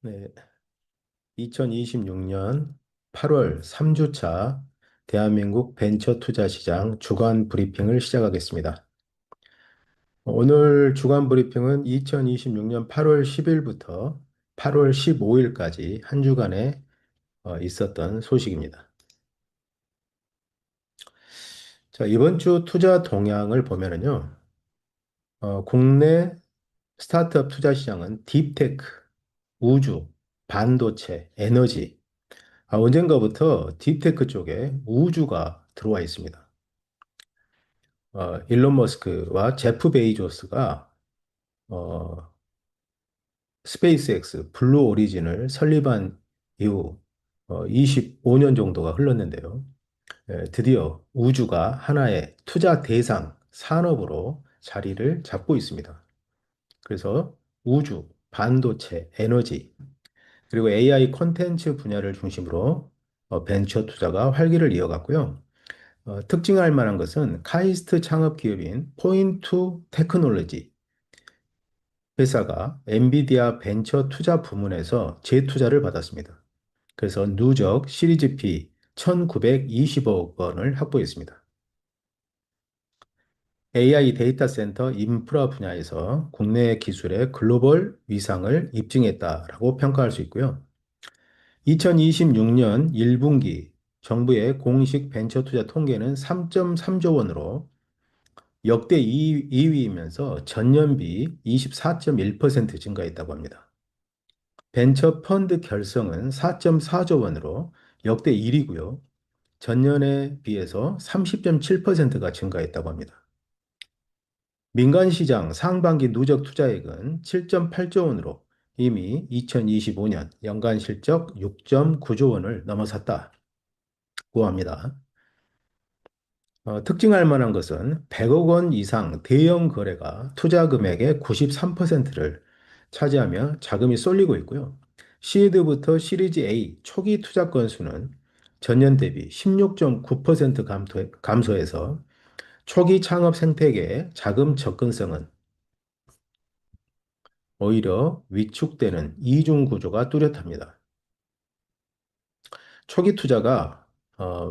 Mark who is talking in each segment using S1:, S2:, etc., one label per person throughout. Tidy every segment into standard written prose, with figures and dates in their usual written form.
S1: 네, 2026년 8월 3주차 대한민국 벤처 투자 시장 주간 브리핑을 시작하겠습니다. 오늘 주간 브리핑은 2026년 8월 10일부터 8월 15일까지 한 주간에 있었던 소식입니다. 자, 이번 주 투자 동향을 보면은요, 국내 스타트업 투자 시장은 딥테크, 우주, 반도체, 에너지, 언젠가부터 딥테크 쪽에 우주가 들어와 있습니다. 일론 머스크와 제프 베이조스가 어, 스페이스X, 블루 오리진을 설립한 이후 25년 정도가 흘렀는데요. 드디어 우주가 하나의 투자 대상 산업으로 자리를 잡고 있습니다. 그래서 우주, 반도체, 에너지, 그리고 AI 콘텐츠 분야를 중심으로 벤처 투자가 활기를 이어갔고요. 특징할 만한 것은 카이스트 창업 기업인 포인트 테크놀로지 회사가 엔비디아 벤처 투자 부문에서 재투자를 받았습니다. 그래서 누적 시리즈 P 1920억 원을 확보했습니다. AI 데이터 센터 인프라 분야에서 국내 기술의 글로벌 위상을 입증했다라고 평가할 수 있고요. 2026년 1분기 정부의 공식 벤처 투자 통계는 3.3조 원으로 역대 2위이면서 전년비 24.1% 증가했다고 합니다. 벤처 펀드 결성은 4.4조 원으로 역대 1위고요. 전년에 비해서 30.7%가 증가했다고 합니다. 민간 시장 상반기 누적 투자액은 7.8조 원으로 이미 2025년 연간 실적 6.9조 원을 넘어섰다고 합니다. 특징할 만한 것은 100억 원 이상 대형 거래가 투자 금액의 93%를 차지하며 자금이 쏠리고 있고요. 시드부터 시리즈 A 초기 투자 건수는 전년 대비 16.9% 감소해서 초기 창업 생태계의 자금 접근성은 오히려 위축되는 이중 구조가 뚜렷합니다. 초기 투자가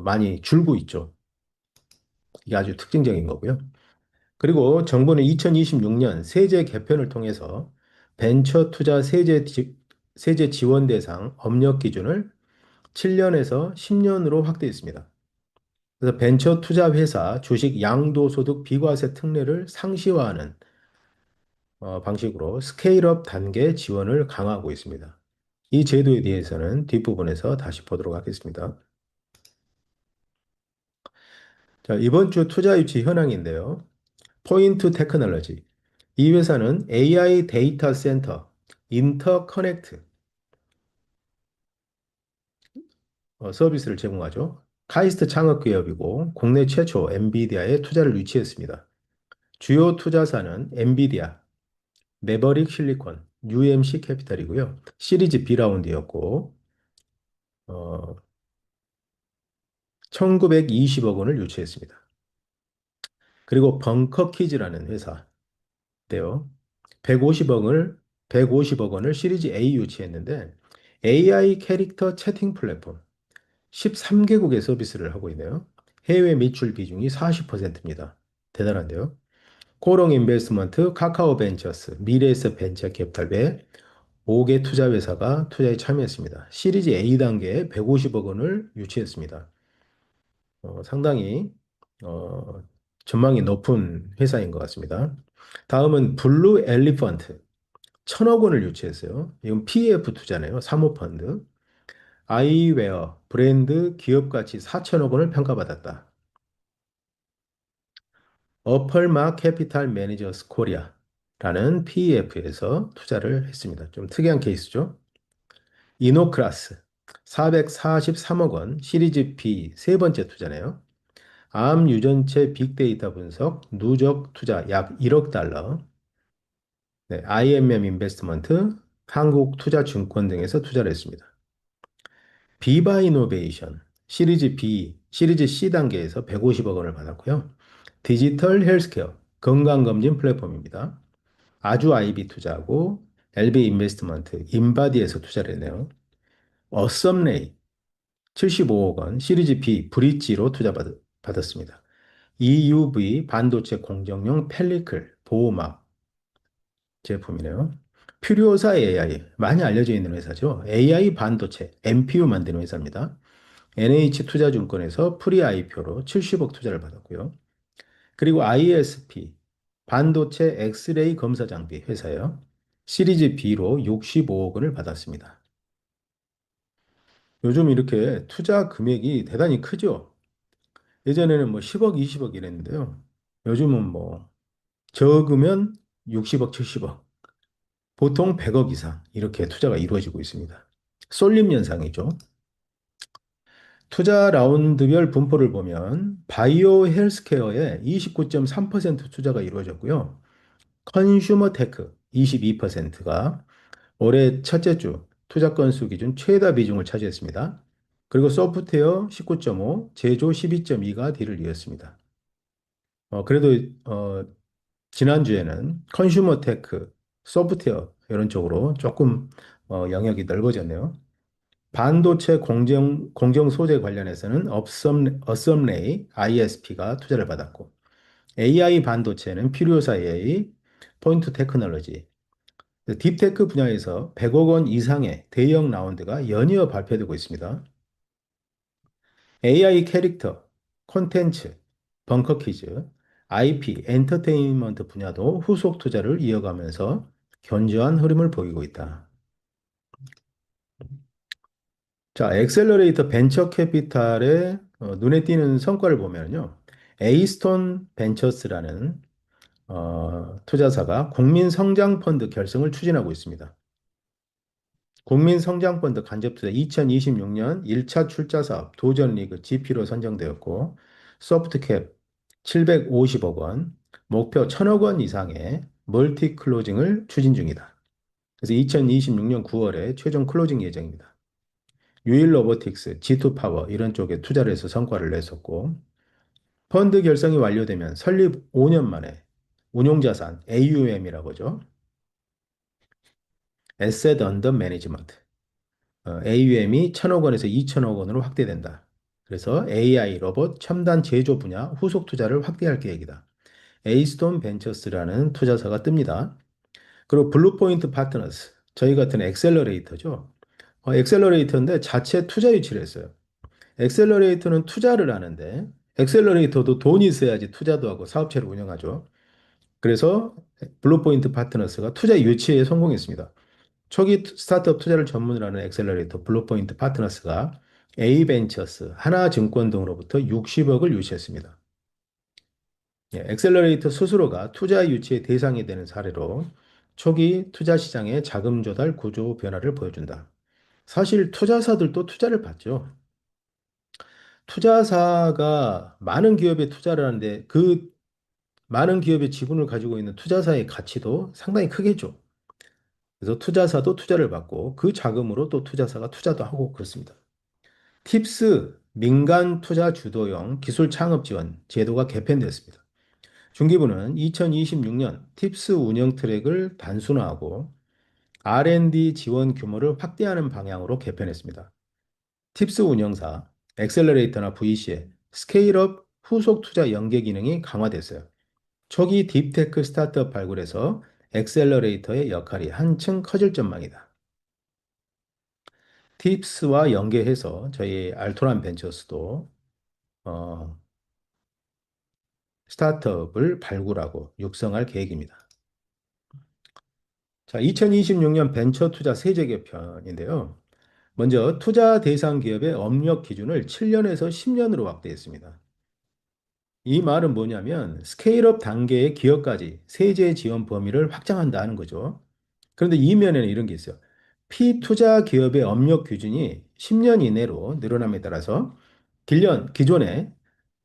S1: 많이 줄고 있죠. 이게 아주 특징적인 거고요. 그리고 정부는 2026년 세제 개편을 통해서 벤처 투자 세제 지원 대상 업력 기준을 7년에서 10년으로 확대했습니다. 그래서 벤처 투자 회사 주식 양도소득 비과세 특례를 상시화하는 방식으로 스케일업 단계 지원을 강화하고 있습니다. 이 제도에 대해서는 뒷부분에서 다시 보도록 하겠습니다. 자, 이번 주 투자 유치 현황인데요. 포인트 테크놀로지. 이 회사는 AI 데이터 센터, 인터커넥트 서비스를 제공하죠. 카이스트 창업 기업이고 국내 최초 엔비디아에 투자를 유치했습니다. 주요 투자사는 엔비디아, 메버릭 실리콘, UMC 캐피탈이고요. 시리즈 B 라운드였고 1920억 원을 유치했습니다. 그리고 벙커키즈라는 회사인데요. 150억 원을 시리즈 A 유치했는데 AI 캐릭터 채팅 플랫폼 13개국의 서비스를 하고 있네요. 해외 매출 비중이 40%입니다. 대단한데요. 코롱 인베스트먼트, 카카오 벤처스, 미래에셋 벤처 캐피탈 외 5개 투자 회사가 투자에 참여했습니다. 시리즈 A 단계에 150억 원을 유치했습니다. 상당히 어, 전망이 높은 회사인 것 같습니다. 다음은 블루 엘리펀트 1,000억 원을 유치했어요. 이건 PEF 투자네요. 사모펀드. 아이웨어 브랜드 기업 가치 4천억 원을 평가받았다. 어펄마 캐피탈 매니저스 코리아라는 PEF에서 투자를 했습니다. 좀 특이한 케이스죠. 이노클라스 443억 원 시리즈 B 세 번째 투자네요. 암 유전체 빅데이터 분석 누적 투자 약 1억 달러. 네, IMM 인베스트먼트 한국투자증권 등에서 투자를 했습니다. 비바 이노베이션 시리즈 B, 시리즈 C 단계에서 150억 원을 받았고요. 디지털 헬스케어 건강검진 플랫폼입니다. 아주 아이비 투자하고 LB 인베스트먼트, 인바디에서 투자를 했네요. 어썸레이 75억 원, 시리즈 B 브릿지로 받았습니다. EUV 반도체 공정용 펠리클 보호막 제품이네요. 퓨리오사 AI 많이 알려져 있는 회사죠. AI 반도체 MPU 만드는 회사입니다. NH투자증권에서 프리 IPO로 70억 투자를 받았고요. 그리고 ISP 반도체 엑스레이 검사 장비 회사예요. 시리즈 B로 65억 원을 받았습니다. 요즘 이렇게 투자 금액이 대단히 크죠. 예전에는 뭐 10억, 20억 이랬는데요. 요즘은 뭐 적으면 60억, 70억, 보통 100억 이상 이렇게 투자가 이루어지고 있습니다. 쏠림 현상이죠. 투자 라운드별 분포를 보면 바이오 헬스케어에 29.3% 투자가 이루어졌고요. 컨슈머 테크 22%가 올해 첫째 주 투자 건수 기준 최다 비중을 차지했습니다. 그리고 소프트웨어 19.5, 제조 12.2가 뒤를 이었습니다. 그래도 지난주에는 컨슈머 테크, 소프트웨어 이런 쪽으로 조금 영역이 넓어졌네요. 반도체 공정 소재 관련해서는 어썸레이 ISP가 투자를 받았고 AI 반도체는 필요사 AI, 포인트 테크놀로지, 딥테크 분야에서 100억 원 이상의 대형 라운드가 연이어 발표되고 있습니다. AI 캐릭터, 콘텐츠, 벙커 퀴즈, IP, 엔터테인먼트 분야도 후속 투자를 이어가면서 견조한 흐름을 보이고 있다. 자, 엑셀러레이터 벤처 캐피탈의 눈에 띄는 성과를 보면요. 에이스톤 벤처스라는 투자사가 국민성장펀드 결성을 추진하고 있습니다. 국민성장펀드 간접투자 2026년 1차 출자 사업 도전리그 GP로 선정되었고 소프트캡 750억 원, 목표 1000억 원 이상의 멀티 클로징을 추진 중이다. 그래서 2026년 9월에 최종 클로징 예정입니다. 유일 로보틱스, G2 파워 이런 쪽에 투자를 해서 성과를 냈었고 펀드 결성이 완료되면 설립 5년 만에 운용자산 AUM이라고 하죠. Asset Under Management. AUM이 1,000억 원에서 2,000억 원으로 확대된다. 그래서 AI, 로봇, 첨단 제조 분야 후속 투자를 확대할 계획이다. 에이스톤 벤처스라는 투자사가 뜹니다. 그리고 블루포인트 파트너스, 저희 같은 엑셀러레이터죠. 엑셀러레이터인데 자체 투자 유치를 했어요. 엑셀러레이터는 투자를 하는데 엑셀러레이터도 돈이 있어야지 투자도 하고 사업체를 운영하죠. 그래서 블루포인트 파트너스가 투자 유치에 성공했습니다. 초기 스타트업 투자를 전문으로 하는 엑셀러레이터 블루포인트 파트너스가 A벤처스, 하나증권 등으로부터 60억을 유치했습니다. 예, 엑셀러레이터 스스로가 투자 유치의 대상이 되는 사례로 초기 투자 시장의 자금 조달 구조 변화를 보여준다. 사실 투자사들도 투자를 받죠. 투자사가 많은 기업에 투자를 하는데 그 많은 기업의 지분을 가지고 있는 투자사의 가치도 상당히 크겠죠. 그래서 투자사도 투자를 받고 그 자금으로 또 투자사가 투자도 하고 그렇습니다. 팁스 민간 투자 주도형 기술 창업 지원 제도가 개편되었습니다. 중기부는 2026년 팁스 운영 트랙을 단순화하고 R&D 지원 규모를 확대하는 방향으로 개편했습니다. 팁스 운영사, 엑셀러레이터나 VC에 스케일업 후속 투자 연계 기능이 강화됐어요. 초기 딥테크 스타트업 발굴에서 엑셀러레이터의 역할이 한층 커질 전망이다. 팁스와 연계해서 저희 알토란 벤처스도 어, 스타트업을 발굴하고 육성할 계획입니다. 자, 2026년 벤처 투자 세제 개편인데요. 먼저 투자 대상 기업의 업력 기준을 7년에서 10년으로 확대했습니다. 이 말은 뭐냐면 스케일업 단계의 기업까지 세제 지원 범위를 확장한다는 거죠. 그런데 이면에는 이런 게 있어요. 피투자 기업의 업력 기준이 10년 이내로 늘어남에 따라서 기존에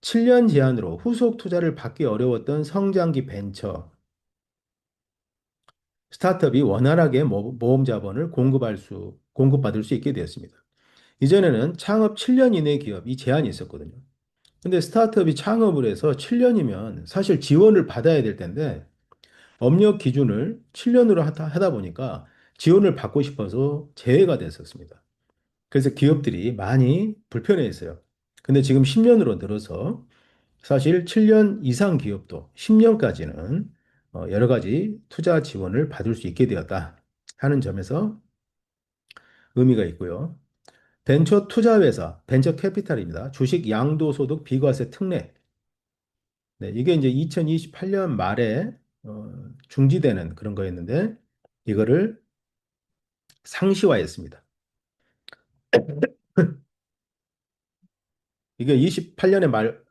S1: 7년 제한으로 후속 투자를 받기 어려웠던 성장기 벤처 스타트업이 원활하게 모험 자본을 공급받을 수 있게 되었습니다. 이전에는 창업 7년 이내 기업이 제한이 있었거든요. 근데 스타트업이 창업을 해서 7년이면 사실 지원을 받아야 될 텐데 업력 기준을 7년으로 하다 보니까 지원을 받고 싶어서 제외가 됐었습니다. 그래서 기업들이 많이 불편해했어요. 근데 지금 10년으로 늘어서 사실 7년 이상 기업도 10년까지는 여러 가지 투자 지원을 받을 수 있게 되었다 하는 점에서 의미가 있고요. 벤처 투자 회사, 벤처 캐피탈입니다. 주식 양도소득 비과세 특례. 네, 이게 이제 2028년 말에 중지되는 그런 거였는데 이거를 상시화했습니다. 이게 28년에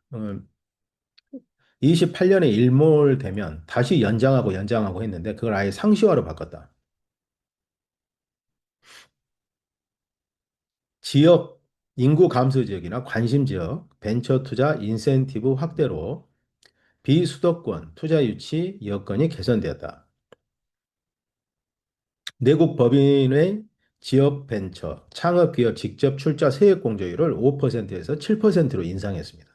S1: 28년에 일몰되면 다시 연장하고 연장하고 했는데 그걸 아예 상시화로 바꿨다. 지역, 인구 감소 지역이나 관심 지역, 벤처 투자 인센티브 확대로 비수도권 투자 유치 여건이 개선되었다. 내국 법인의 지역 벤처, 창업 기업 직접 출자 세액 공제율을 5%에서 7%로 인상했습니다.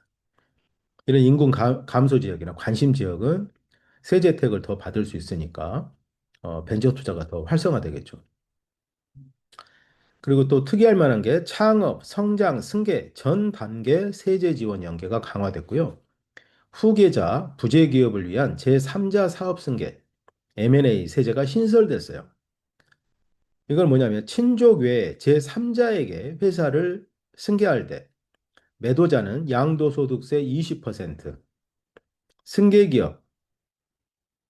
S1: 이런 인구 감소 지역이나 관심 지역은 세제 혜택을 더 받을 수 있으니까 벤처 투자가 더 활성화되겠죠. 그리고 또 특이할 만한 게 창업, 성장, 승계 전 단계 세제 지원 연계가 강화됐고요. 후계자, 부재 기업을 위한 제3자 사업 승계, M&A 세제가 신설됐어요. 이건 뭐냐면 친족 외에 제3자에게 회사를 승계할 때 매도자는 양도소득세 20%, 승계기업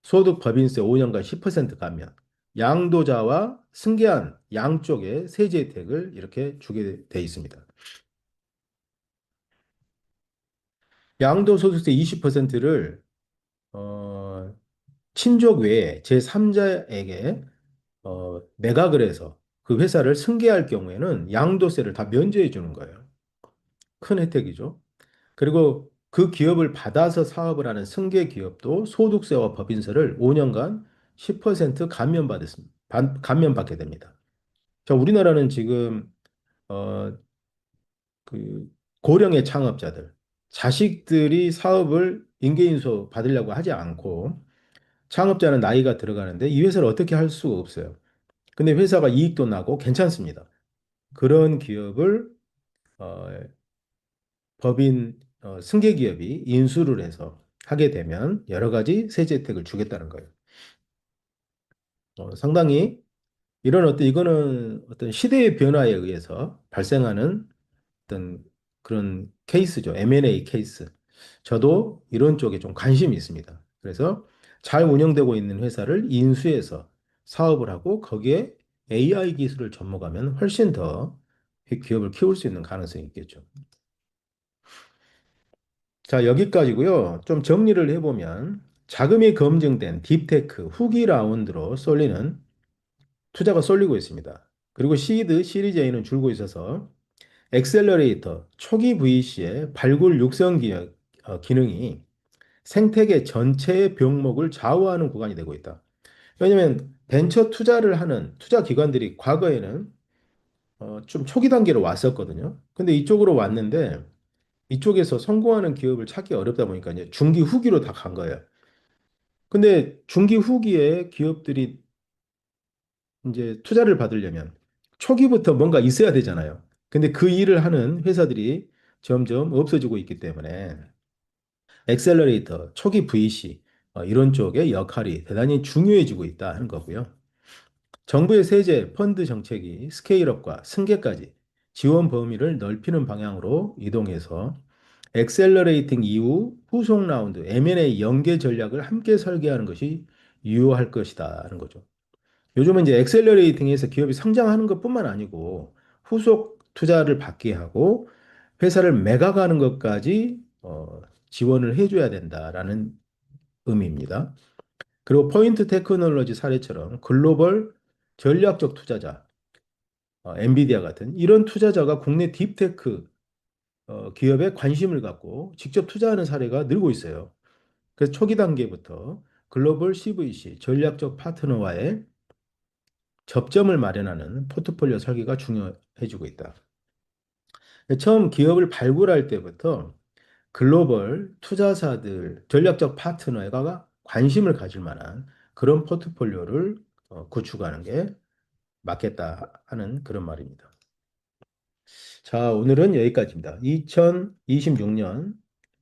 S1: 소득법인세 5년간 10% 감면, 양도자와 승계한 양쪽에 세제 혜택을 이렇게 주게 돼 있습니다. 양도소득세 20%를 친족 외에 제3자에게 매각을 해서 그 회사를 승계할 경우에는 양도세를 다 면제해 주는 거예요. 큰 혜택이죠. 그리고 그 기업을 받아서 사업을 하는 승계 기업도 소득세와 법인세를 5년간 10% 감면받았습니다. 감면받게 됩니다. 자, 우리나라는 지금 어, 그 고령의 창업자들, 자식들이 사업을 인계인소 받으려고 하지 않고 창업자는 나이가 들어가는데 이 회사를 어떻게 할 수가 없어요. 근데 회사가 이익도 나고 괜찮습니다. 그런 기업을 어, 법인 승계 기업이 인수를 해서 하게 되면 여러 가지 세제 혜택을 주겠다는 거예요. 상당히 이런 이거는 어떤 시대의 변화에 의해서 발생하는 어떤 그런 케이스죠. M&A 케이스. 저도 이런 쪽에 좀 관심이 있습니다. 그래서 잘 운영되고 있는 회사를 인수해서 사업을 하고 거기에 AI 기술을 접목하면 훨씬 더 기업을 키울 수 있는 가능성이 있겠죠. 자, 여기까지고요. 좀 정리를 해보면 자금이 검증된 딥테크 후기 라운드로 쏠리는 투자가 쏠리고 있습니다. 그리고 시드, 시리즈 A는 줄고 있어서 엑셀러레이터 초기 VC의 발굴 육성 기능이 생태계 전체의 병목을 좌우하는 구간이 되고 있다. 왜냐하면 벤처 투자를 하는 투자 기관들이 과거에는 좀 초기 단계로 왔었거든요. 근데 이쪽으로 왔는데 이쪽에서 성공하는 기업을 찾기 어렵다 보니까 이제 중기 후기로 다 간 거예요. 근데 중기 후기에 기업들이 이제 투자를 받으려면 초기부터 뭔가 있어야 되잖아요. 근데 그 일을 하는 회사들이 점점 없어지고 있기 때문에 엑셀러레이터, 초기 VC 이런 쪽의 역할이 대단히 중요해지고 있다 하는 거고요. 정부의 세제, 펀드 정책이 스케일업과 승계까지 지원 범위를 넓히는 방향으로 이동해서 엑셀러레이팅 이후 후속 라운드 M&A 연계 전략을 함께 설계하는 것이 유효할 것이다는 거죠. 요즘은 이제 엑셀러레이팅에서 기업이 성장하는 것뿐만 아니고 후속 투자를 받게 하고 회사를 매각하는 것까지 지원을 해줘야 된다라는 의미입니다. 그리고 포인트 테크놀로지 사례처럼 글로벌 전략적 투자자, 엔비디아 같은 이런 투자자가 국내 딥테크 기업에 관심을 갖고 직접 투자하는 사례가 늘고 있어요. 그래서 초기 단계부터 글로벌 CVC, 전략적 파트너와의 접점을 마련하는 포트폴리오 설계가 중요해지고 있다. 처음 기업을 발굴할 때부터 글로벌 투자사들, 전략적 파트너가 관심을 가질 만한 그런 포트폴리오를 구축하는 게 맞겠다 하는 그런 말입니다. 자, 오늘은 여기까지입니다. 2026년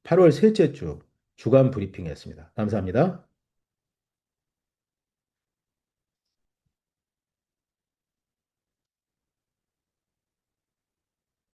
S1: 8월 셋째 주 주간 브리핑이었습니다. 감사합니다.